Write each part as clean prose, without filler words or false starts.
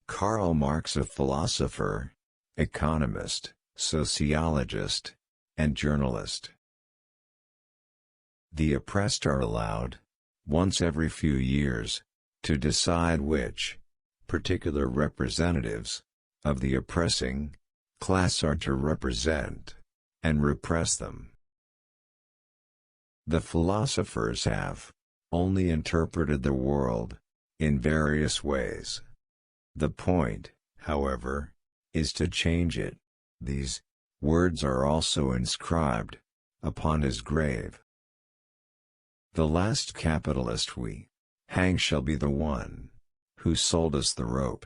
Karl Marx, a philosopher, economist, sociologist, and journalist. The oppressed are allowed, once every few years, to decide which particular representatives of the oppressing class are to represent and repress them. The philosophers have only interpreted the world in various ways. The point, however, is to change it. These words are also inscribed upon his grave. The last capitalist we hang shall be the one who sold us the rope.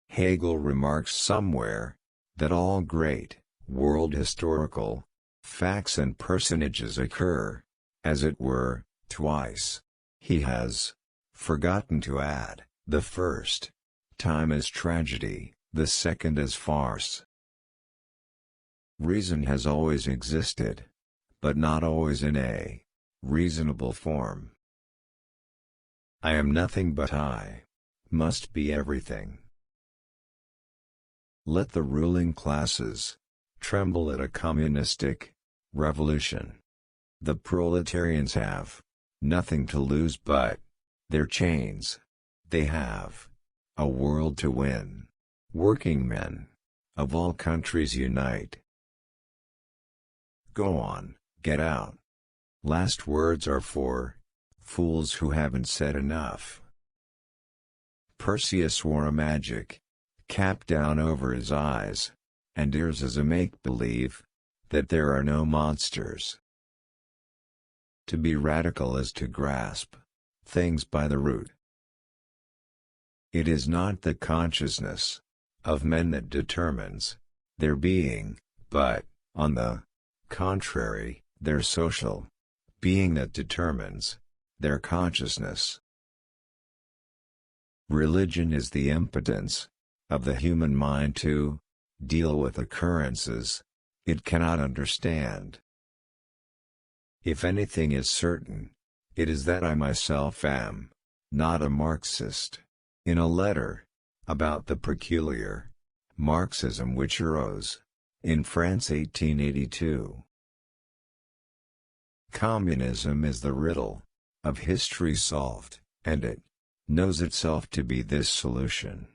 Hegel remarks somewhere that all great world historical facts and personages occur, as it were, twice. He has forgotten to add, the first time as tragedy, the second as farce. Reason has always existed, but not always in a reasonable form. I am nothing but I must be everything. Let the ruling classes tremble at a communistic revolution. The proletarians have nothing to lose but their chains. They have a world to win. Working men of all countries unite. Go on, get out. Last words are for fools who haven't said enough. Perseus wore a magic cap down over his eyes and ears as a make-believe that there are no monsters. To be radical is to grasp things by the root. It is not the consciousness of men that determines their being, but, on the contrary, their social being that determines their consciousness. Religion is the impotence of the human mind to deal with occurrences it cannot understand. If anything is certain, it is that I myself am not a Marxist. In a letter about the peculiar Marxism which arose in France 1882. Communism is the riddle of history solved, and it knows itself to be this solution.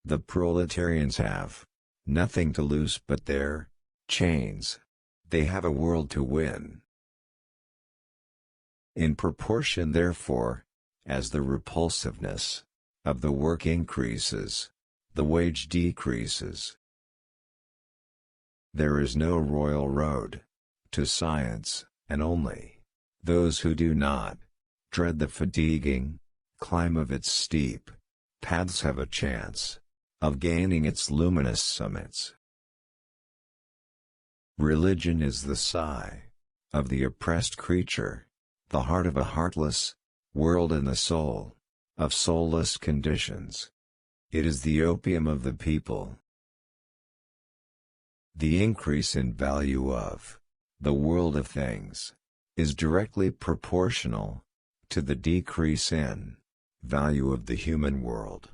The proletarians have nothing to lose but their chains. They have a world to win. In proportion, therefore, as the repulsiveness of the work increases, the wage decreases. There is no royal road to science, and only those who do not dread the fatiguing climb of its steep paths have a chance of gaining its luminous summits. Religion is the sigh of the oppressed creature, the heart of a heartless world and the soul of soulless conditions. It is the opium of the people. The increase in value of the world of things is directly proportional to the decrease in value of the human world.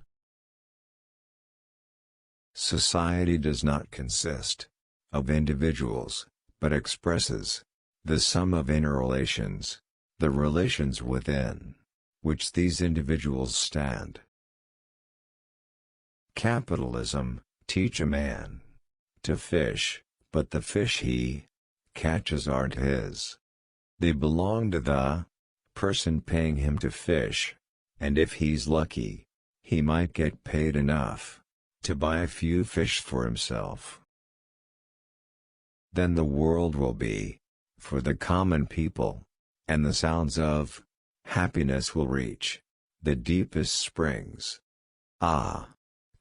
Society does not consist of individuals, but expresses the sum of interrelations, the relations within which these individuals stand. Capitalism teach a man to fish, but the fish he catches aren't his. They belong to the person paying him to fish, and if he's lucky, he might get paid enough to buy a few fish for himself. Then the world will be for the common people, and the sounds of happiness will reach the deepest springs. Ah!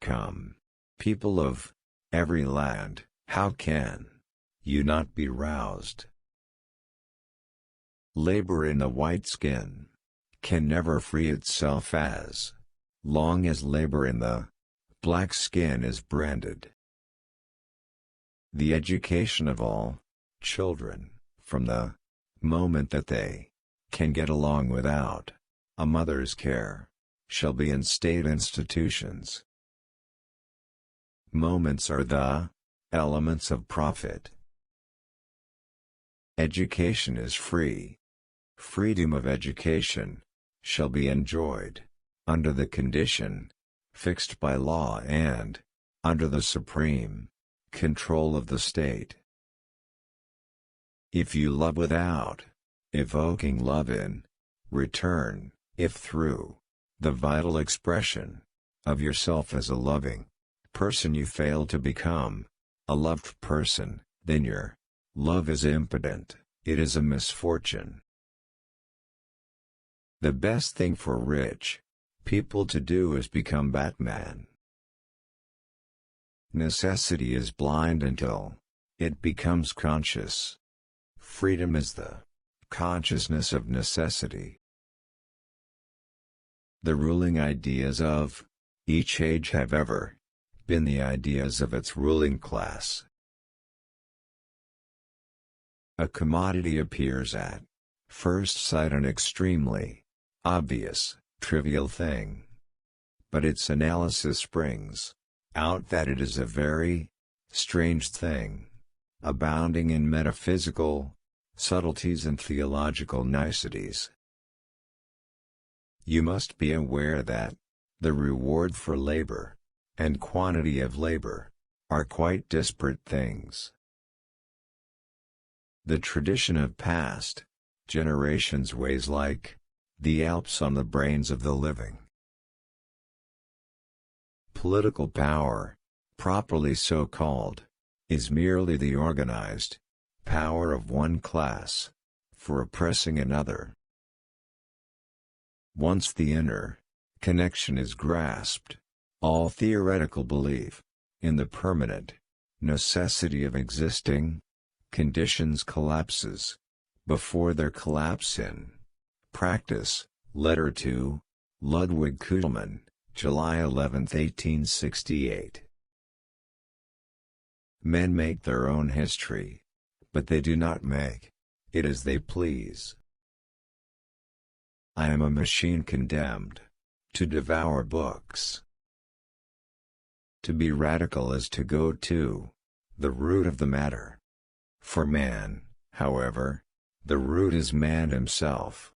Come, people of every land, how can you not be roused? Labor in the white skin can never free itself as long as labor in the black skin is branded. The education of all children, from the moment that they can get along without a mother's care, shall be in state institutions. Moments are the elements of profit. Education is free. Freedom of education shall be enjoyed under the condition fixed by law and under the supreme control of the state. If you love without evoking love in return, if through the vital expression of yourself as a loving person you fail to become a loved person, then your love is impotent, it is a misfortune. The best thing for rich people to do is become Batman. Necessity is blind until it becomes conscious. Freedom is the consciousness of necessity. The ruling ideas of each age have ever been the ideas of its ruling class. A commodity appears at first sight an extremely obvious, trivial thing. But its analysis springs out that it is a very strange thing, abounding in metaphysical subtleties and theological niceties. You must be aware that the reward for labor and quantity of labor are quite disparate things. The tradition of past generations weighs like the Alps on the brains of the living. Political power, properly so called, is merely the organized power of one class for oppressing another. Once the inner connection is grasped, all theoretical belief in the permanent necessity of existing conditions collapses before their collapse in practice. Letter to Ludwig Kugelmann, July 11, 1868. Men make their own history, but they do not make it as they please. I am a machine condemned to devour books. To be radical is to go to the root of the matter. For man, however, the root is man himself.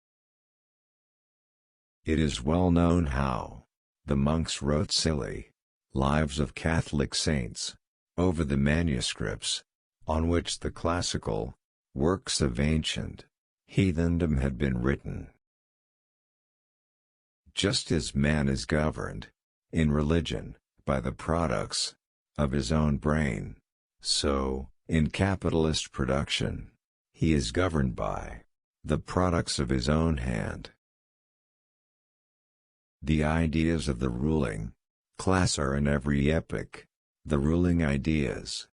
It is well known how the monks wrote silly lives of Catholic saints over the manuscripts on which the classical works of ancient heathendom had been written. Just as man is governed in religion by the products of his own brain, so, in capitalist production, he is governed by the products of his own hand. The ideas of the ruling class are in every epoch the ruling ideas.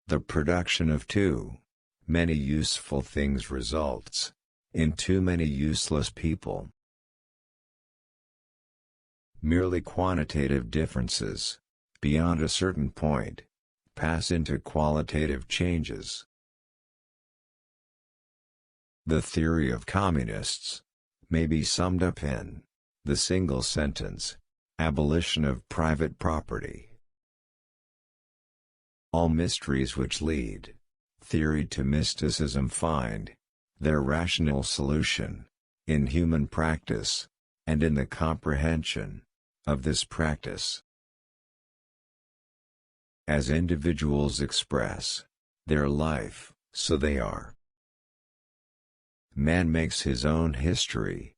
The production of too many useful things results in too many useless people. Merely quantitative differences, beyond a certain point, pass into qualitative changes. The theory of communists may be summed up in the single sentence: abolition of private property. All mysteries which lead theory to mysticism find their rational solution in human practice, and in the comprehension of this practice. As individuals express their life, so they are. Man makes his own history,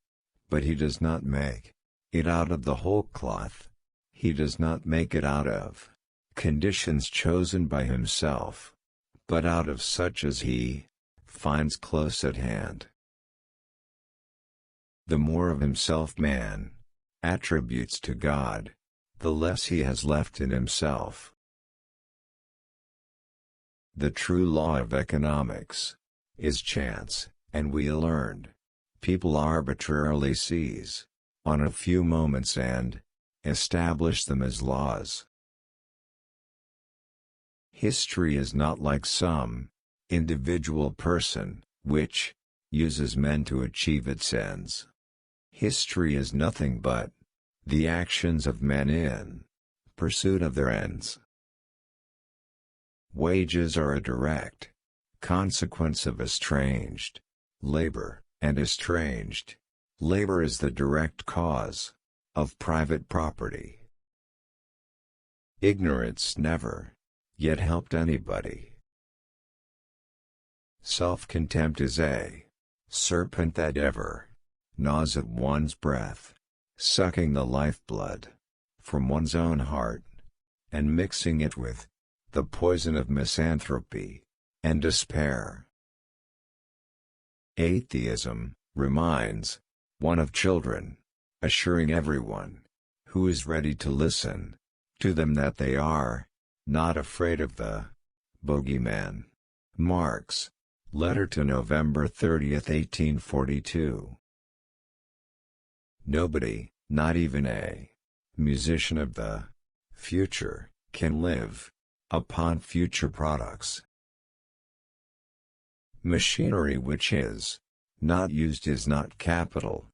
but he does not make it out of the whole cloth. He does not make it out of conditions chosen by himself, but out of such as he finds close at hand. The more of himself man attributes to God, the less he has left in himself. The true law of economics is chance, and we learned people arbitrarily seize on a few moments and establish them as laws. History is not like some individual person, which uses men to achieve its ends. History is nothing but the actions of men in pursuit of their ends. Wages are a direct consequence of estranged labor, and estranged labor is the direct cause of private property. Ignorance never yet helped anybody. Self-contempt is a serpent that ever gnaws at one's breath, sucking the lifeblood from one's own heart, and mixing it with the poison of misanthropy and despair. Atheism reminds one of children, assuring everyone who is ready to listen to them that they are not afraid of the bogeyman. Marx, letter to November 30, 1842. Nobody, not even a musician of the future, can live upon future products. Machinery which is not used is not capital.